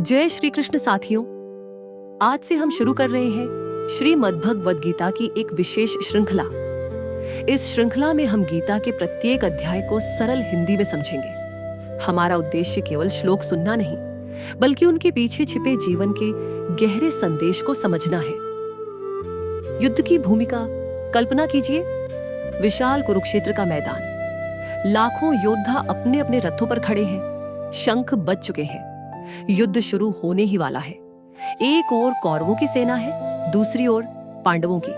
जय श्री कृष्ण साथियों, आज से हम शुरू कर रहे हैं श्रीमद् भगवद गीता की एक विशेष श्रृंखला। इस श्रृंखला में हम गीता के प्रत्येक अध्याय को सरल हिंदी में समझेंगे। हमारा उद्देश्य केवल श्लोक सुनना नहीं, बल्कि उनके पीछे छिपे जीवन के गहरे संदेश को समझना है। युद्ध की भूमिका कल्पना कीजिए। विशाल कुरुक्षेत्र का मैदान, लाखों योद्धा अपने अपने रथों पर खड़े हैं, शंख बज चुके हैं, युद्ध शुरू होने ही वाला है। एक ओर कौरवों की सेना है, दूसरी ओर पांडवों की।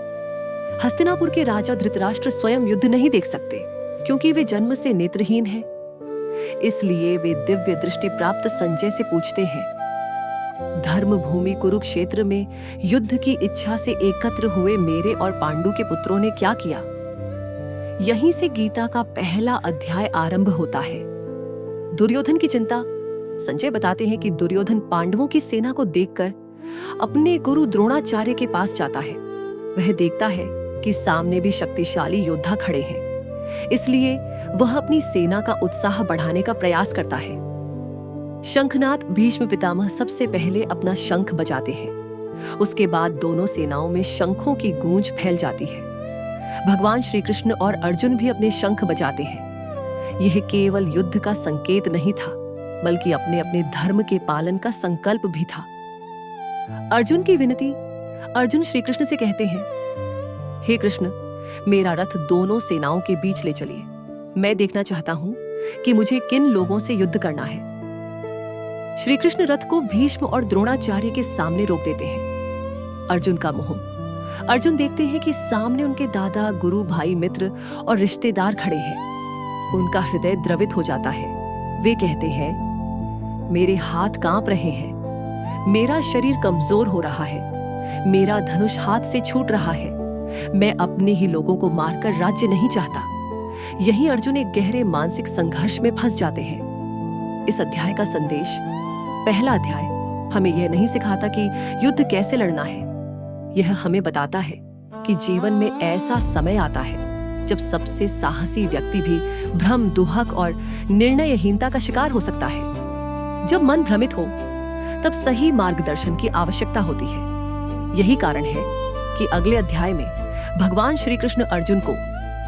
हस्तिनापुर के राजा धृतराष्ट्र स्वयं युद्ध नहीं देख सकते, क्योंकि वे जन्म से नेत्रहीन हैं। इसलिए वे दिव्य दृष्टि प्राप्त संजय से पूछते हैं, धर्म भूमि कुरुक्षेत्र में युद्ध की इच्छा से एकत्र हुए मेरे और पांडु के पुत्रों ने क्या किया? यहीं से गीता का पहला अध्याय आरंभ होता है। दुर्योधन की चिंता। संजय बताते हैं कि दुर्योधन पांडवों की सेना को देखकर अपने गुरु द्रोणाचार्य के पास जाता है। वह देखता है कि सामने भी शक्तिशाली योद्धा खड़े हैं, इसलिए वह अपनी सेना का उत्साह बढ़ाने का प्रयास करता है। शंखनाद भीष्म पितामह सबसे पहले अपना शंख बजाते हैं। उसके बाद दोनों सेनाओं में शंखों की गूंज फैल जाती है। भगवान श्री कृष्ण और अर्जुन भी अपने शंख बजाते हैं। यह केवल युद्ध का संकेत नहीं था, बल्कि अपने अपने धर्म के पालन का संकल्प भी था। अर्जुन की विनती। अर्जुन श्री कृष्ण से कहते हैं, हे कृष्ण, मेरा रथ दोनों सेनाओं के बीच ले चलिए। मैं देखना चाहता हूं कि मुझे किन लोगों से युद्ध करना है। श्री कृष्ण रथ को भीष्म और द्रोणाचार्य के सामने रोक देते हैं। अर्जुन का मोह। अर्जुन देखते हैं कि सामने उनके दादा, गुरु, भाई, मित्र और रिश्तेदार खड़े हैं। उनका हृदय द्रवित हो जाता है। वे कहते हैं, मेरे हाथ कांप रहे हैं, मेरा शरीर कमजोर हो रहा है, मेरा धनुष हाथ से छूट रहा है, मैं अपने ही लोगों को मारकर राज्य नहीं चाहता। यही अर्जुन एक गहरे मानसिक संघर्ष में फंस जाते हैं। इस अध्याय का संदेश। पहला अध्याय हमें यह नहीं सिखाता कि युद्ध कैसे लड़ना है। यह हमें बताता है कि जीवन में ऐसा समय आता है जब सबसे साहसी व्यक्ति भी भ्रम, दुहक और निर्णयहीनता का शिकार हो सकता है। जब मन भ्रमित हो, तब सही मार्गदर्शन की आवश्यकता होती है। यही कारण है कि अगले अध्याय में भगवान श्री कृष्ण अर्जुन को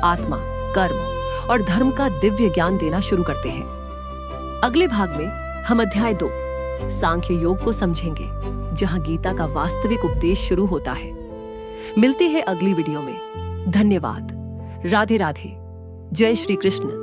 आत्मा, कर्म और धर्म का दिव्य ज्ञान देना शुरू करते हैं। अगले भाग में हम अध्याय 2 सांख्य योग को समझेंगे, जहां गीता का वास्तविक उपदेश शुरू होता है। मिलते हैं अगली वीडियो में। धन्यवाद। राधे राधे। जय श्री कृष्ण।